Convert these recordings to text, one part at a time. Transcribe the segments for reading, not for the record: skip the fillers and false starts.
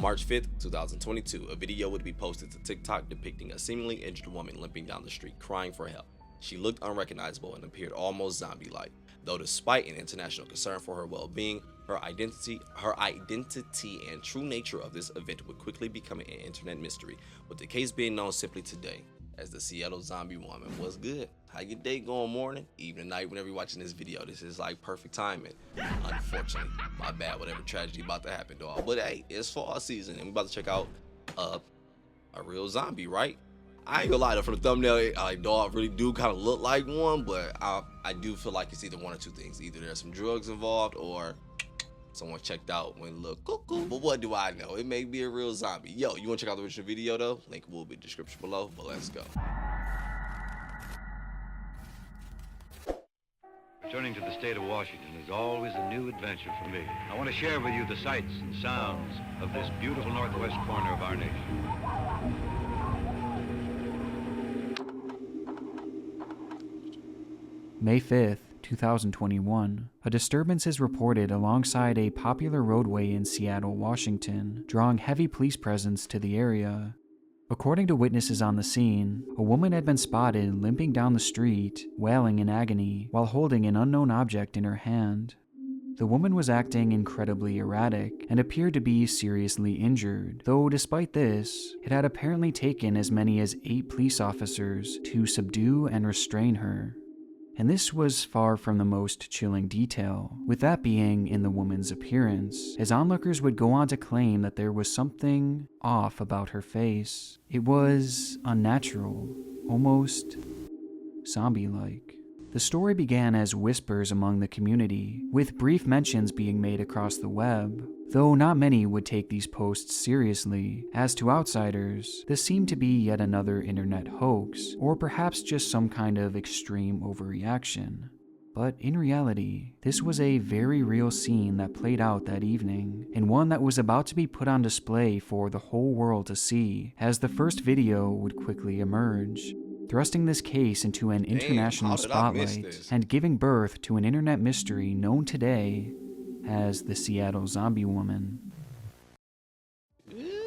March 5th, 2022, a video would be posted to TikTok depicting a seemingly injured woman limping down the street crying for help. She looked unrecognizable and appeared almost zombie-like, though despite an international concern for her well-being, her identity and true nature of this event would quickly become an internet mystery, with the case being known simply today as the Seattle Zombie Woman. What's good? How your day going? Morning, evening, night, whenever you're watching this video. This is like perfect timing. Unfortunately, my bad, whatever tragedy about to happen, dog. But hey, it's fall season and we about to check out a real zombie, right? I ain't gonna lie though, from the thumbnail, like, dog really do kind of look like one, but I do feel like it's either one or two things. Either there's some drugs involved or someone checked out when look cuckoo. But what do I know? It may be a real zombie. Yo, you wanna check out the original video though? Link will be in the description below, but let's go. Returning to the state of Washington is always a new adventure for me. I want to share with you the sights and sounds of this beautiful northwest corner of our nation. May 5th, 2021, a disturbance is reported alongside a popular roadway in Seattle, Washington, drawing heavy police presence to the area. According to witnesses on the scene, a woman had been spotted limping down the street, wailing in agony, while holding an unknown object in her hand. The woman was acting incredibly erratic and appeared to be seriously injured, though despite this, it had apparently taken as many as 8 police officers to subdue and restrain her. And this was far from the most chilling detail, with that being in the woman's appearance, as onlookers would go on to claim that there was something off about her face. It was unnatural, almost zombie-like. The story began as whispers among the community, with brief mentions being made across the web, though not many would take these posts seriously, as to outsiders, this seemed to be yet another internet hoax, or perhaps just some kind of extreme overreaction. But in reality, this was a very real scene that played out that evening, and one that was about to be put on display for the whole world to see, as the first video would quickly emerge, thrusting this case into an international spotlight and giving birth to an internet mystery known today as the Seattle Zombie Woman.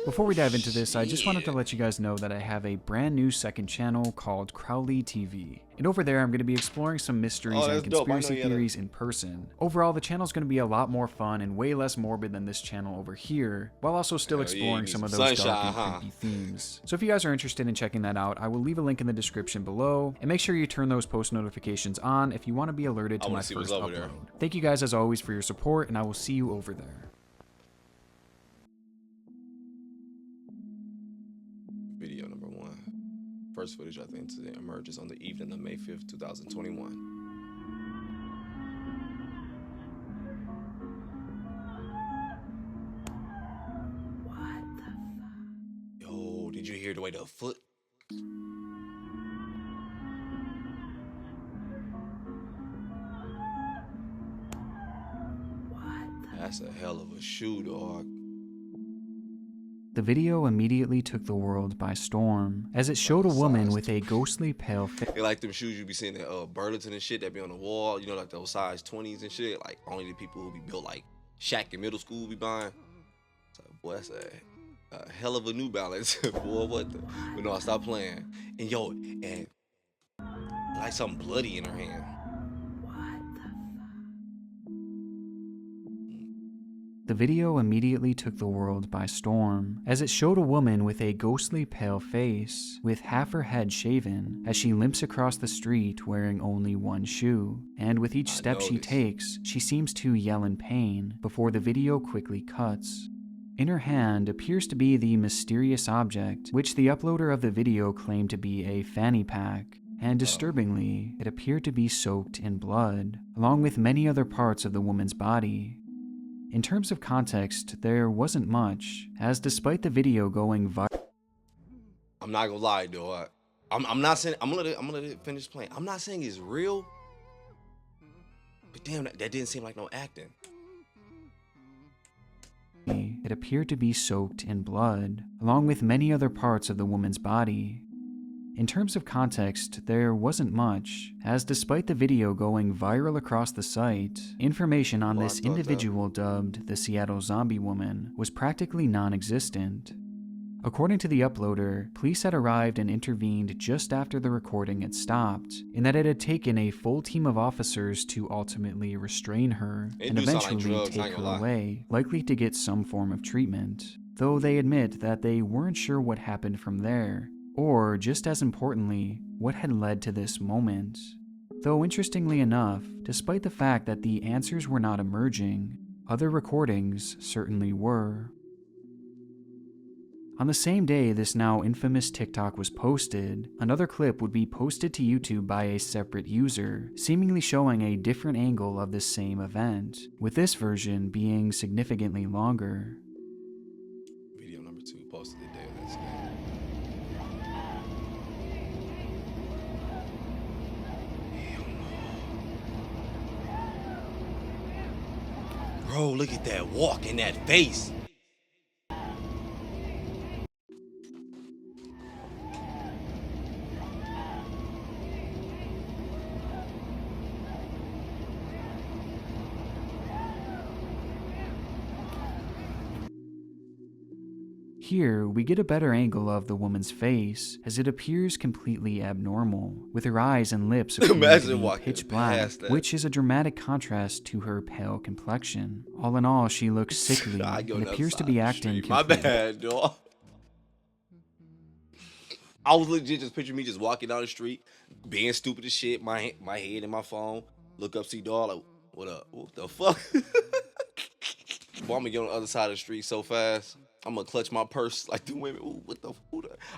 Before we dive into this, I just wanted to let you guys know that I have a brand new second channel called Crowley TV. And over there, I'm going to be exploring some mysteries and conspiracy theories in person. Overall, the channel is going to be a lot more fun and way less morbid than this channel over here, while also still exploring some of those dark and creepy themes. So if you guys are interested in checking that out, I will leave a link in the description below, and make sure you turn those post notifications on if you want to be alerted to my first upload. Thank you guys as always for your support, and I will see you over there. Video number 1. First footage of the incident emerges on the evening of May 5th, 2021. What the fuck? Yo, did you hear the way the foot? That's a hell of a shoe, dog. The video immediately took the world by storm, as it showed a woman with a ghostly pale face. They like them shoes you be seeing at Burlington and shit that be on the wall, you know, like those size 20s and shit. Like only the people who be built like Shaq in middle school be buying. So, boy, that's a hell of a New Balance. Boy, what the? But no, stop playing. And yo, and like something bloody in her hand. The video immediately took the world by storm, as it showed a woman with a ghostly pale face, with half her head shaven, as she limps across the street wearing only one shoe, and with each step she takes, she seems to yell in pain, before the video quickly cuts. In her hand appears to be the mysterious object, which the uploader of the video claimed to be a fanny pack, and disturbingly, it appeared to be soaked in blood, along with many other parts of the woman's body. In terms of context, there wasn't much, as despite the video going viral. I'm not gonna lie, though. I'm not saying I'm gonna let it finish playing. I'm not saying it's real, but damn, that didn't seem like no acting. It appeared to be soaked in blood, along with many other parts of the woman's body. In terms of context, there wasn't much, as despite the video going viral across the site, information on this individual dubbed the Seattle Zombie Woman was practically non-existent. According to the uploader, police had arrived and intervened just after the recording had stopped, in that it had taken a full team of officers to ultimately restrain her and eventually take her away, likely to get some form of treatment, though they admit that they weren't sure what happened from there, or, just as importantly, what had led to this moment. Though interestingly enough, despite the fact that the answers were not emerging, other recordings certainly were. On the same day this now infamous TikTok was posted, another clip would be posted to YouTube by a separate user, seemingly showing a different angle of the same event, with this version being significantly longer. Video number 2 posted the day of that scam. Bro, look at that walk in that face. Here, we get a better angle of the woman's face, as it appears completely abnormal, with her eyes and lips appearing to be pitch black, which is a dramatic contrast to her pale complexion. All in all, she looks sickly and appears to be acting completely... My bad, dog. I was legit just picturing me just walking down the street, being stupid as shit, my head in my phone, look up, see dog, like, what up? What the fuck? Boy, I'm gonna get on the other side of the street so fast. I'm gonna clutch my purse like the women. Ooh, what the?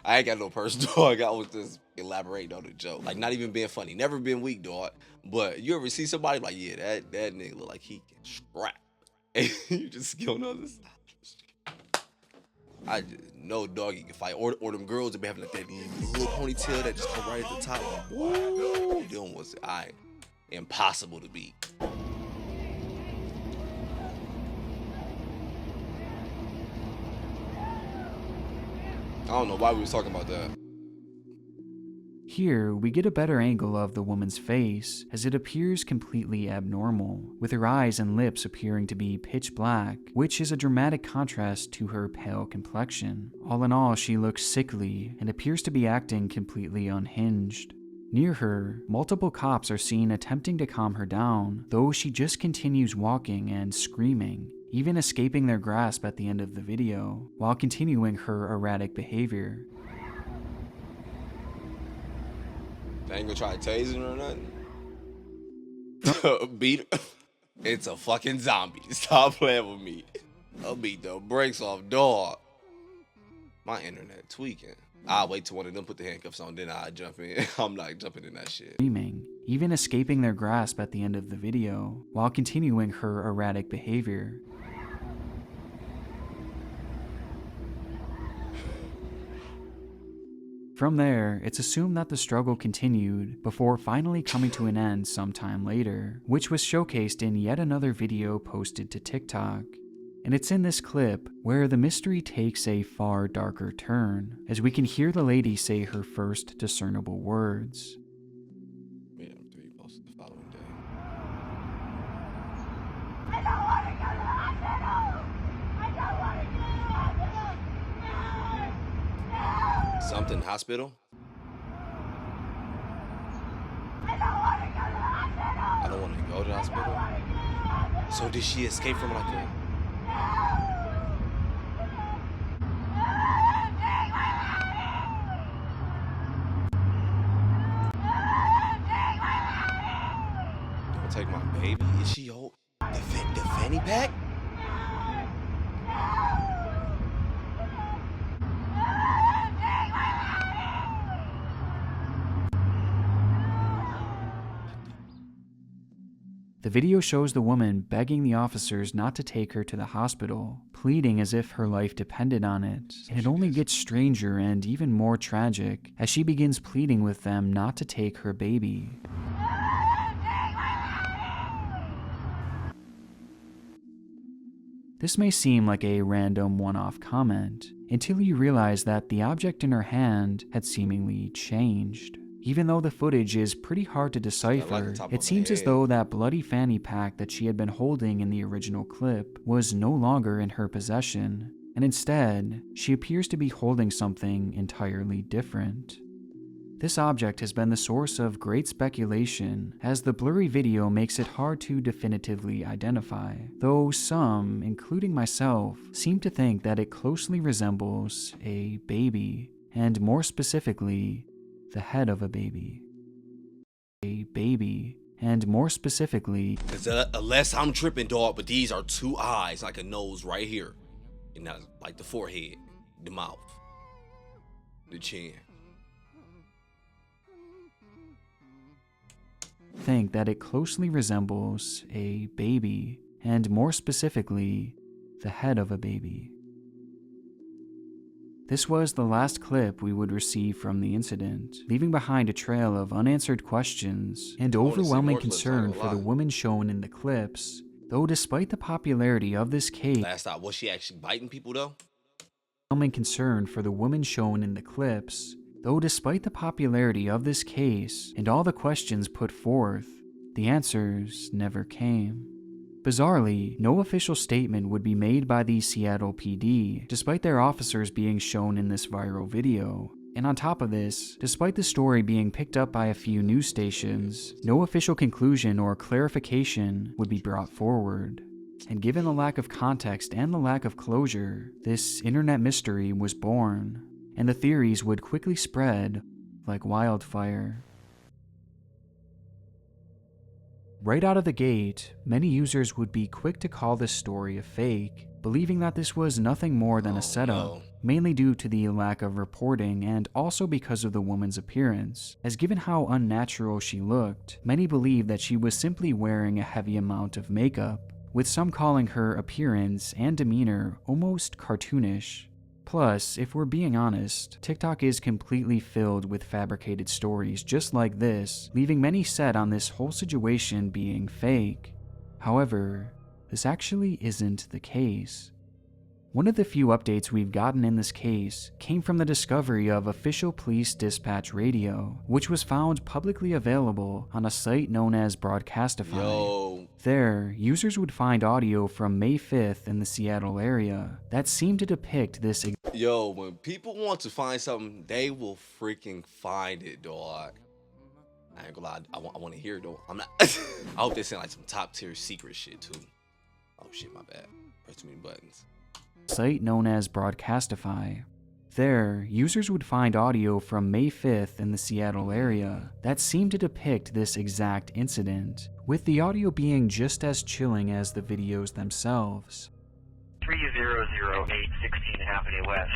I ain't got no purse, dog. I was just elaborating on the joke. Like, not even being funny. Never been weak, dog. But you ever see somebody like, yeah, that nigga look like he can scrap. And you just get on the other side. I just know, dog, you can fight. Or them girls that be having like that little ponytail that just come right at the top. Woo! Them was impossible to beat. I don't know why we was talking about that. Here, we get a better angle of the woman's face, as it appears completely abnormal, with her eyes and lips appearing to be pitch black, which is a dramatic contrast to her pale complexion. All in all, she looks sickly and appears to be acting completely unhinged. Near her, multiple cops are seen attempting to calm her down, though she just continues walking and screaming, even escaping their grasp at the end of the video, while continuing her erratic behavior. They ain't gonna try to tase her or nothing? Beat her. It's a fucking zombie. Stop playing with me. I'll beat the brakes off, dog. My internet tweaking. I'll wait till one of them put the handcuffs on, then I'll jump in. I'm not jumping in that shit. Screaming, even escaping their grasp at the end of the video, while continuing her erratic behavior. From there, it's assumed that the struggle continued before finally coming to an end sometime later, which was showcased in yet another video posted to TikTok. And it's in this clip where the mystery takes a far darker turn, as we can hear the lady say her first discernible words. Yeah, I'm 3 posted the following day. I don't want to go to the hospital! I don't want to go to the hospital! No! No! Something hospital? I don't want to go to the hospital! I don't want to go to the hospital? So did she escape from like a... Don't take my baby? Is she old? The fanny pack? The video shows the woman begging the officers not to take her to the hospital, pleading as if her life depended on it, and it only gets stranger and even more tragic as she begins pleading with them not to take her baby. This may seem like a random one-off comment, until you realize that the object in her hand had seemingly changed. Even though the footage is pretty hard to decipher, it seems as though that bloody fanny pack that she had been holding in the original clip was no longer in her possession, and instead, she appears to be holding something entirely different. This object has been the source of great speculation, as the blurry video makes it hard to definitively identify, though some, including myself, seem to think that it closely resembles a baby, and more specifically, the head of a baby. A baby, and more specifically, Unless I'm tripping, dog, but these are two eyes, like a nose right here, and that's like the forehead, the mouth, the chin. think that it closely resembles a baby, and more specifically, the head of a baby. This was the last clip we would receive from the incident, leaving behind a trail of unanswered questions and overwhelming concern for the woman shown in the clips, though despite the popularity of this case, Last stop, was she actually biting people though? overwhelming concern for the woman shown in the clips, though despite the popularity of this case and all the questions put forth, the answers never came. Bizarrely, no official statement would be made by the Seattle PD, despite their officers being shown in this viral video. And on top of this, despite the story being picked up by a few news stations, no official conclusion or clarification would be brought forward. And given the lack of context and the lack of closure, this internet mystery was born, and the theories would quickly spread like wildfire. Right out of the gate, many users would be quick to call this story a fake, believing that this was nothing more than a setup, mainly due to the lack of reporting and also because of the woman's appearance, as given how unnatural she looked, many believed that she was simply wearing a heavy amount of makeup, with some calling her appearance and demeanor almost cartoonish. Plus, if we're being honest, TikTok is completely filled with fabricated stories just like this, leaving many set on this whole situation being fake. However, this actually isn't the case. One of the few updates we've gotten in this case came from the discovery of official police dispatch radio, which was found publicly available on a site known as Broadcastify. There, users would find audio from May 5th in the Seattle area that seemed to depict this. When people want to find something, they will freaking find it, dog. I ain't gonna lie, I want to hear it, though. I'm not. I hope they send like some top tier secret shit too. Oh shit, my bad. Press too many buttons. Site known as Broadcastify. There, users would find audio from May 5th in the Seattle area that seemed to depict this exact incident, with the audio being just as chilling as the videos themselves. 3008 16th Avenue West.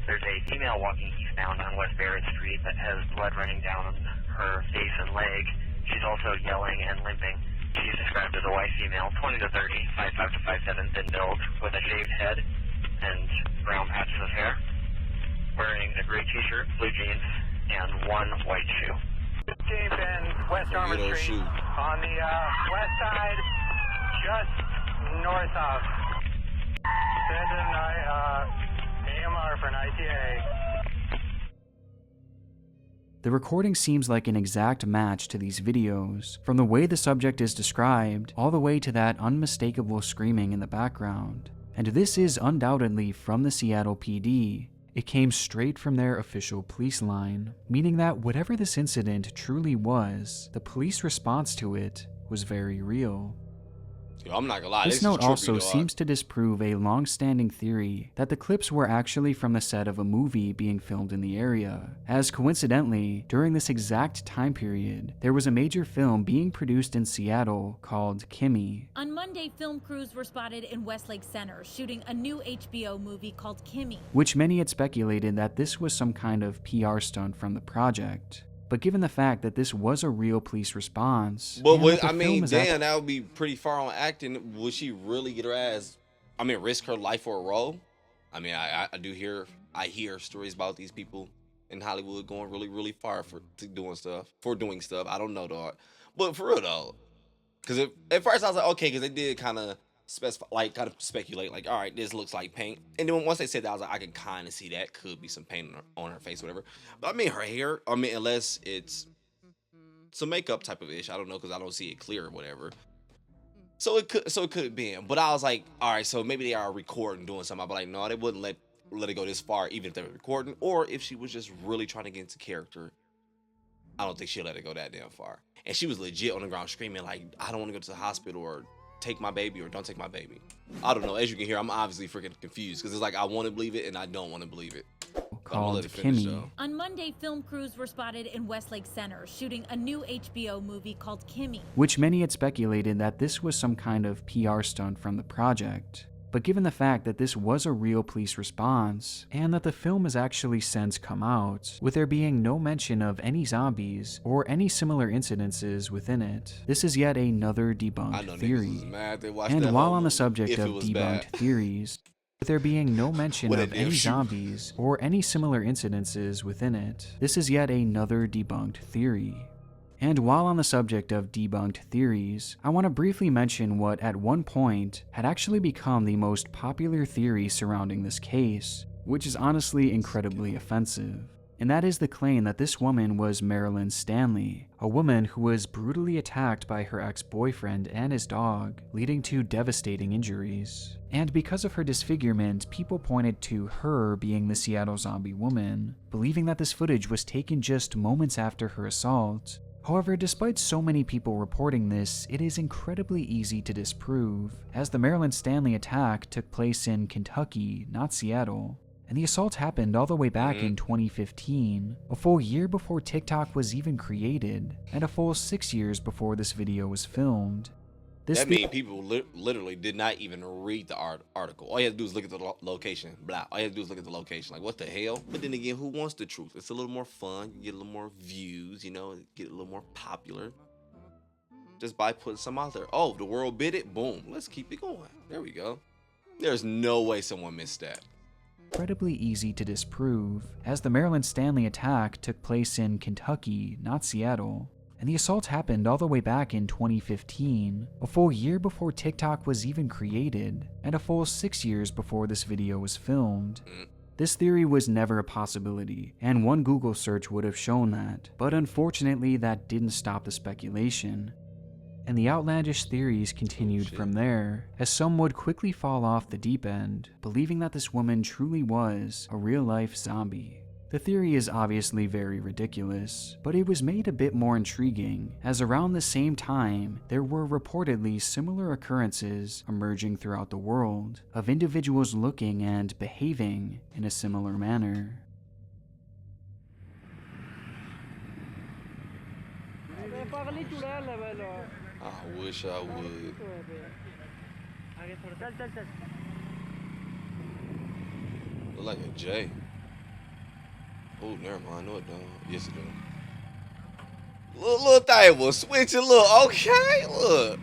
There's a female walking eastbound on West Barrett Street that has blood running down her face and leg. She's also yelling and limping. She's described as a white female, 20 to 30, 5'5 to 5'7", thin build, with a shaved head and brown patches of hair, wearing a gray t-shirt, blue jeans, and one white shoe. 15th and West Armour Street, on the west side, just north of. Send an AMR for an ITA. The recording seems like an exact match to these videos, from the way the subject is described, all the way to that unmistakable screaming in the background. And this is undoubtedly from the Seattle PD. It came straight from their official police line, meaning that whatever this incident truly was, the police response to it was very real. I'm not gonna lie, this note also seems to disprove a long-standing theory that the clips were actually from the set of a movie being filmed in the area, as coincidentally, during this exact time period, there was a major film being produced in Seattle called Kimmy. On Monday, film crews were spotted in Westlake Center shooting a new HBO movie called Kimmy, which many had speculated that this was some kind of PR stunt from the project. But given the fact that this was a real police response, that would be pretty far on acting. Would she really get her ass? Risk her life for a role? I hear stories about these people in Hollywood going really, really far for doing stuff. I don't know, dog. But for real though, because at first I was like, okay, because they did kind of specify, like kind of speculate, like, all right, this looks like paint. And then once they said that, I was like, I can kind of see that could be some paint on her face, whatever. But I mean, her hair. I mean, unless it's some makeup type of ish. I don't know because I don't see it clear or whatever. So it could have been. But I was like, all right, so maybe they are recording, doing something. I'd be like, no, they wouldn't let it go this far, even if they were recording, or if she was just really trying to get into character. I don't think she'll let it go that damn far. And she was legit on the ground screaming like, I don't want to go to the hospital, or take my baby, or don't take my baby. I don't know. As you can hear, I'm obviously freaking confused because it's like I want to believe it and I don't want to believe it. Called Kimmy. On Monday, film crews were spotted in Westlake Center shooting a new HBO movie called Kimmy, which many had speculated that this was some kind of PR stunt from the project. But given the fact that this was a real police response, and that the film has actually since come out, with there being no mention of any zombies or any similar incidences within it, this is yet another debunked theory. And while on the subject of debunked theories, with there being no mention of any zombies or any similar incidences within it, this is yet another debunked theory. And while on the subject of debunked theories, I want to briefly mention what at one point had actually become the most popular theory surrounding this case, which is honestly incredibly offensive. And that is the claim that this woman was Marilyn Stanley, a woman who was brutally attacked by her ex-boyfriend and his dog, leading to devastating injuries. And because of her disfigurement, people pointed to her being the Seattle zombie woman, believing that this footage was taken just moments after her assault. However, despite so many people reporting this, it is incredibly easy to disprove, as the Marilyn Stanley attack took place in Kentucky, not Seattle. And the assault happened all the way back in 2015, a full year before TikTok was even created, and a full 6 years before this video was filmed. That means people literally did not even read the article. All you have to do is look at the location. Blah. All you have to do is look at the location. Like, what the hell? But then again, who wants the truth? It's a little more fun. You get a little more views, you know, get a little more popular. Just by putting some out there. Oh, the world bid it? Boom. Let's keep it going. There we go. There's no way someone missed that. Incredibly easy to disprove, as the Marilyn Stanley attack took place in Kentucky, not Seattle. And the assault happened all the way back in 2015, a full year before TikTok was even created, and a full 6 years before this video was filmed. This theory was never a possibility, and one Google search would have shown that, but unfortunately that didn't stop the speculation. And the outlandish theories continued from there, as some would quickly fall off the deep end, believing that this woman truly was a real-life zombie. The theory is obviously very ridiculous, but it was made a bit more intriguing, as around the same time, there were reportedly similar occurrences emerging throughout the world, of individuals looking and behaving in a similar manner. I wish I would. Look like a J. Oh, never mind. No, it don't. Yes, it do. Little thing was switching. Look, okay. Look.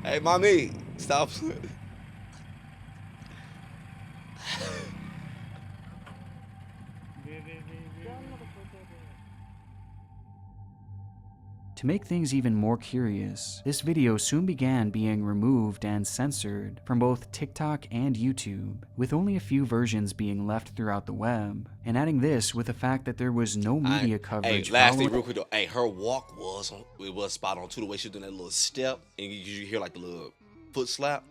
Hey, mommy, stop. To make things even more curious, this video soon began being removed and censored from both TikTok and YouTube, with only a few versions being left throughout the web, and adding this with the fact that there was no media coverage. Hey, last thing real quick though, hey, her walk was spot on too, the way she was doing that little step, and you hear like the little foot slap.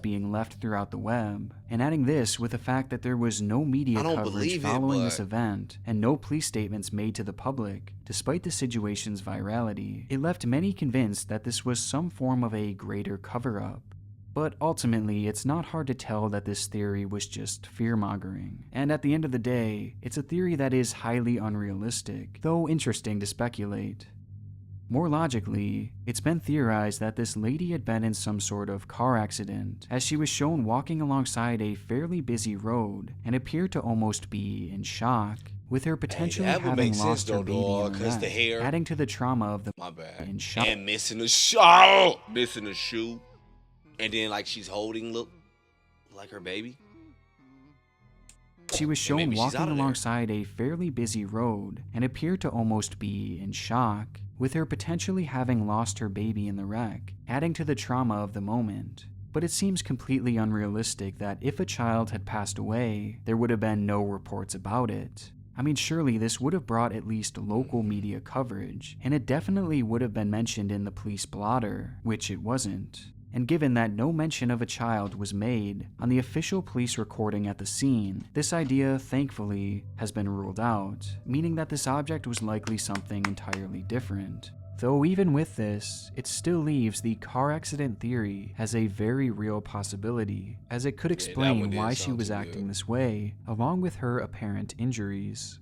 Being left throughout the web, and adding this with the fact that there was no media coverage following this event, and no police statements made to the public, despite the situation's virality, it left many convinced that this was some form of a greater cover-up. But ultimately, it's not hard to tell that this theory was just fear-mongering, and at the end of the day, it's a theory that is highly unrealistic, though interesting to speculate. More logically, it's been theorized that this lady had been in some sort of car accident, as she was shown walking alongside a fairly busy road and appeared to almost be in shock, with her potentially having lost her baby in the wreck, adding to the trauma of the in shock. And missing a shoe, and then like she's holding like her baby. She was shown walking alongside a fairly busy road and appeared to almost be in shock, with her potentially having lost her baby in the wreck, adding to the trauma of the moment. But it seems completely unrealistic that if a child had passed away, there would have been no reports about it. I mean, surely this would have brought at least local media coverage, and it definitely would have been mentioned in the police blotter, which it wasn't. And given that no mention of a child was made on the official police recording at the scene, this idea, thankfully, has been ruled out, meaning that this object was likely something entirely different. Though even with this, it still leaves the car accident theory as a very real possibility, as it could explain why she was acting this way, along with her apparent injuries.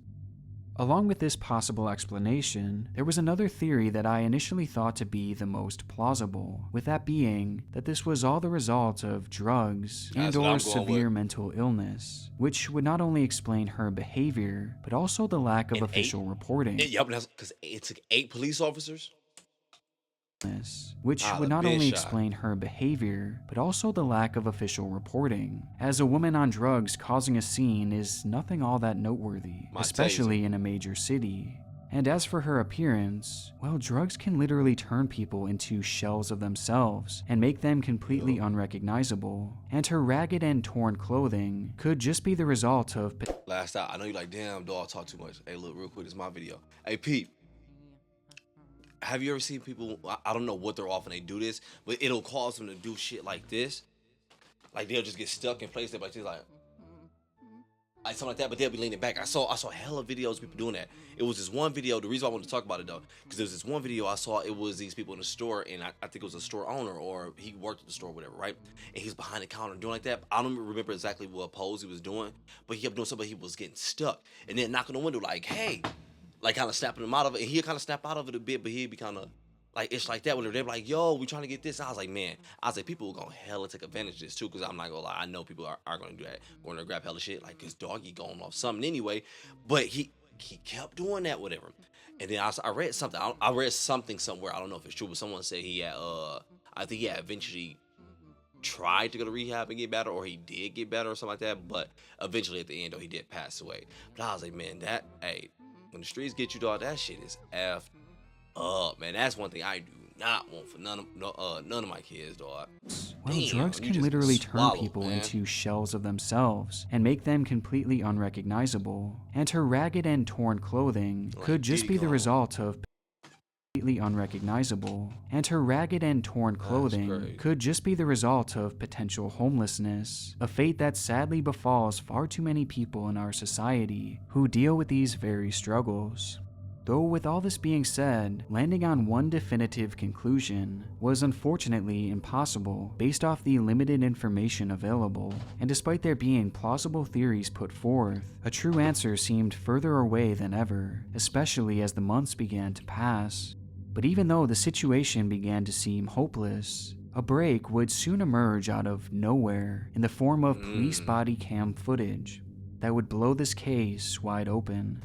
Along with this possible explanation, there was another theory that I initially thought to be the most plausible, with that being that this was all the result of drugs and/or severe mental illness, which would not only explain her behavior, but also the lack of official reporting. Yep, because it took 8 police officers? Which would not only explain her behavior, but also the lack of official reporting, as a woman on drugs causing a scene is nothing all that noteworthy, especially in a major city. And as for her appearance, well, drugs can literally turn people into shells of themselves and make them completely unrecognizable, and her ragged and torn clothing could just be the result of— Last out, I know you're like, damn, dog, talk too much. Hey, look, real quick, it's my video. Hey, Pete. Have you ever seen people, I don't know what they're off and they do this, but it'll cause them to do shit like this? Like they'll just get stuck in place, they're like something like that, but they'll be leaning back. I saw hella videos of people doing that. It was this one video, the reason I wanted to talk about it though, because there was this one video I saw, it was these people in the store, and I think it was a store owner, or he worked at the store, whatever, right? And he's behind the counter doing like that. I don't remember exactly what pose he was doing, but he kept doing something, he was getting stuck, and then knocking on the window like, hey, like kind of snapping him out of it, and he'd kind of snap out of it a bit, but he'd be kind of like, it's like that, where they're like, yo, we trying to get this. I was like, man, people are gonna hella take advantage of this too, because I'm not gonna lie, I know people are gonna do that, going to grab hella shit, like his doggy going off something anyway, but he kept doing that, whatever. And then I read something, I read something somewhere, I don't know if it's true, but someone said he had, I think he had eventually tried to go to rehab and get better, or he did get better or something like that, but eventually at the end, though, he did pass away. But I was like, man, when the streets get you, dog, that shit is effed up, man. That's one thing I do not want for none of my kids, dog. Well, drugs can literally turn people into shells of themselves and make them completely unrecognizable. And her ragged and torn clothing could just be the result of potential homelessness, a fate that sadly befalls far too many people in our society who deal with these very struggles. Though with all this being said, landing on one definitive conclusion was unfortunately impossible based off the limited information available, and despite there being plausible theories put forth, a true answer seemed further away than ever, especially as the months began to pass. But even though the situation began to seem hopeless, a break would soon emerge out of nowhere in the form of police body cam footage that would blow this case wide open.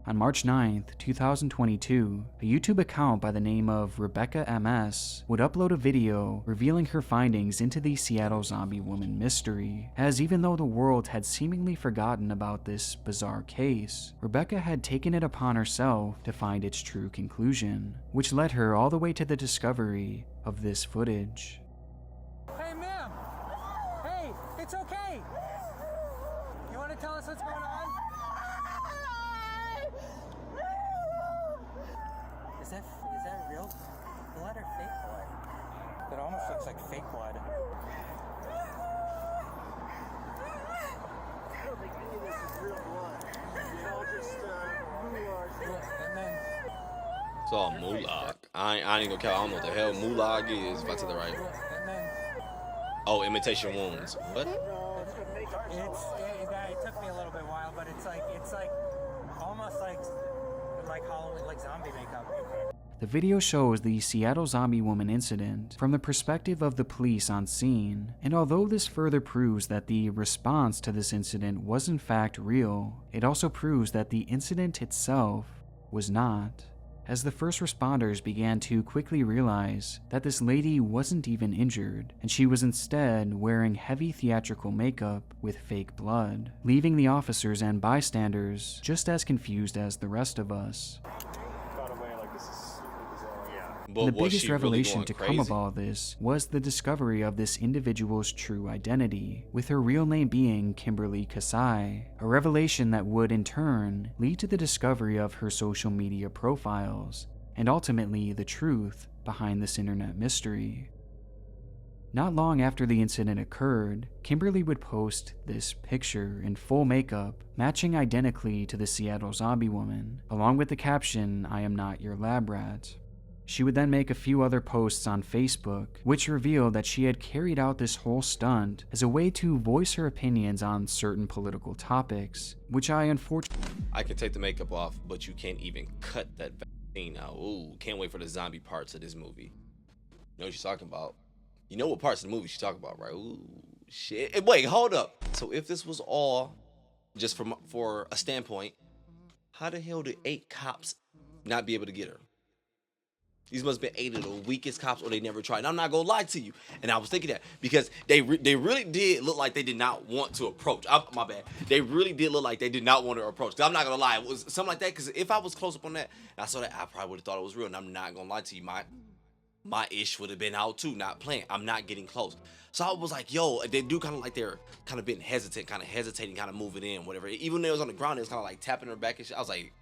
On March 9th, 2022, a YouTube account by the name of Rebecca MS would upload a video revealing her findings into the Seattle zombie woman mystery, as even though the world had seemingly forgotten about this bizarre case, Rebecca had taken it upon herself to find its true conclusion, which led her all the way to the discovery of this footage. Hey, ma'am! Hey, it's okay! You want to tell us what's going on? Is that real blood or fake blood? That almost looks like fake blood. I don't think any of this is real blood. It's all just and then It's all mulag. I ain't gonna count. I don't know what the hell mulag is, if I said that right. and then Oh, imitation wounds. What? it took me a little bit while, but it's like almost like Halloween, like zombie makeup. The video shows the Seattle zombie woman incident from the perspective of the police on scene, and although this further proves that the response to this incident was in fact real, it also proves that the incident itself was not, as the first responders began to quickly realize that this lady wasn't even injured, and she was instead wearing heavy theatrical makeup with fake blood, leaving the officers and bystanders just as confused as the rest of us. Got away like this is And the was biggest she really revelation going to come crazy? of all this was the discovery of this individual's true identity, with her real name being Kimberly Kasai, a revelation that would in turn lead to the discovery of her social media profiles, and ultimately the truth behind this internet mystery. Not long after the incident occurred, Kimberly would post this picture in full makeup, matching identically to the Seattle zombie woman, along with the caption, "I am not your lab rat." She would then make a few other posts on Facebook, which revealed that she had carried out this whole stunt as a way to voice her opinions on certain political topics, which I unfortunately... I can take the makeup off, but you can't even cut that vaccine out. Ooh, can't wait for the zombie parts of this movie. You know what she's talking about. You know what parts of the movie she's talking about, right? Ooh, shit. Wait, hold up. So if this was all just for a standpoint, how the hell did 8 cops not be able to get her? These must have been 8 of the weakest cops, or they never tried. And I'm not gonna lie to you. And I was thinking that because they really did look like they did not want to approach. My bad. They really did look like they did not want to approach. Cause I'm not gonna lie, it was something like that. Because if I was close up on that and I saw that, I probably would have thought it was real. And I'm not gonna lie to you, my ish would have been out too, not playing. I'm not getting close. So I was like, yo, they do kind of like they're kind of being hesitant, kind of hesitating, kind of moving in, whatever. Even when it was on the ground, it was kind of like tapping her back and shit. I was like,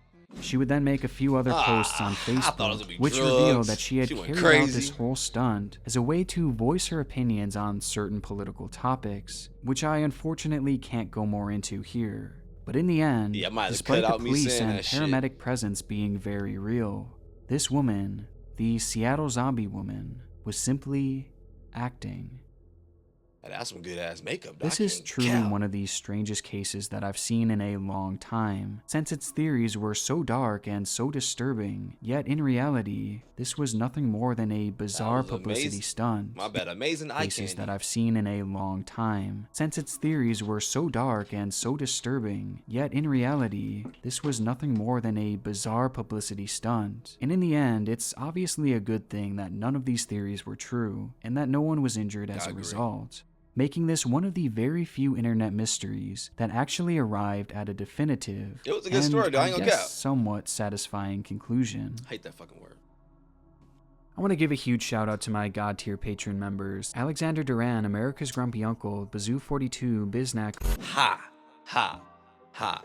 She would then make a few other posts on I thought it was Facebook, gonna be which drugs. revealed that she had She went carried out crazy. this whole stunt as a way to voice her opinions on certain political topics, which I unfortunately can't go more into here. But in the end, Yeah, I might have despite cut the out me police saying and that shit. paramedic presence being very real, this woman, the Seattle zombie woman, was simply acting. that's some good ass makeup. This is truly one of the strangest cases that I've seen in a long time, since its theories were so dark and so disturbing, yet in reality, this was nothing more than a bizarre was publicity amazing. stunt. My bad, amazing eye Cases candy. that I've seen in a long time, since its theories were so dark and so disturbing, yet in reality, this was nothing more than a bizarre publicity stunt. And in the end, it's obviously a good thing that none of these theories were true, and that no one was injured as I a agree. result, making this one of the very few internet mysteries that actually arrived at a definitive It was a good and, story, though. I ain't I gonna guess, cap. somewhat satisfying conclusion. I hate that fucking word. I want to give a huge shout out to my God tier patron members: Alexander Duran, America's Grumpy Uncle, Bazoo42, Biznack. Ha.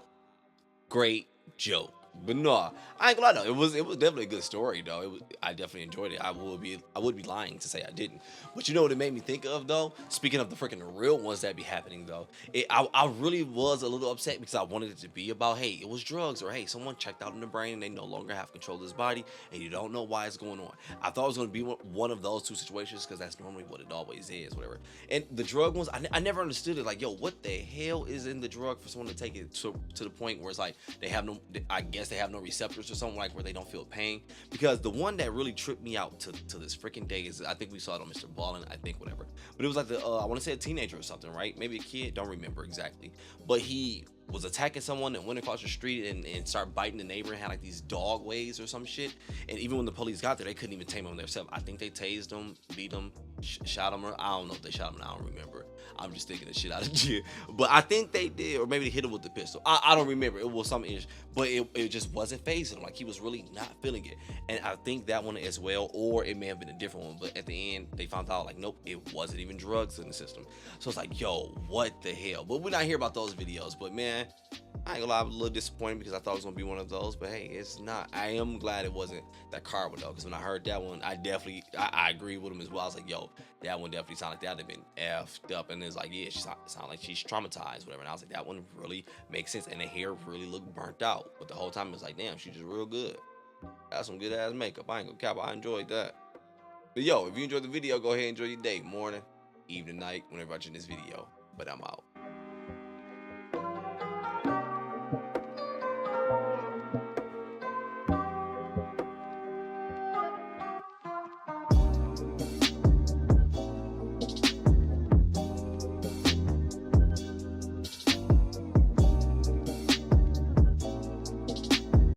Great joke. But no, I ain't gonna lie though. It was definitely a good story though. I definitely enjoyed it. I would be lying to say I didn't. But you know what it made me think of though? Speaking of the freaking real ones that be happening though, I really was a little upset because I wanted it to be about, hey, it was drugs, or hey, someone checked out in the brain and they no longer have control of this body and you don't know why it's going on. I thought it was gonna be one of those two situations because that's normally what it always is, whatever. And the drug ones, I never understood it. Like, yo, what the hell is in the drug for someone to take it to the point where it's like they have no, I guess they have no receptors or something, like where they don't feel pain. Because the one that really tripped me out to this freaking day is, I think we saw it on Mr. Ballin, I think, whatever. But it was like I want to say a teenager or something, right? Maybe a kid, don't remember exactly. But he was attacking someone and went across the street and started biting the neighbor and had like these dog ways or some shit. And even when the police got there, they couldn't even tame him themselves. I think they tased him, beat him, shot him, or I don't know if they shot him. I don't remember. I'm just thinking the shit out of shit. But I think they did, or maybe they hit him with the pistol. I don't remember. It was something, but it just wasn't phasing him. Like, he was really not feeling it. And I think that one as well, or it may have been a different one. But at the end, they found out, like, nope, it wasn't even drugs in the system. So it's like, yo, what the hell? But we're not here about those videos. But man, I ain't gonna lie, I was a little disappointed because I thought it was gonna be one of those. But hey, it's not. I am glad it wasn't that car one though, because when I heard that one, I agree with him as well. I was like, yo, that one definitely sounded like that would have been effed up. And it's like, yeah, she sounded like she's traumatized, whatever. And I was like, that one really makes sense. And the hair really looked burnt out. But the whole time it was like, damn, she's just real good. That's some good ass makeup. I ain't gonna cap. I enjoyed that. But yo, if you enjoyed the video, go ahead and enjoy your day, morning, evening, night, whenever you're watching this video. But I'm out.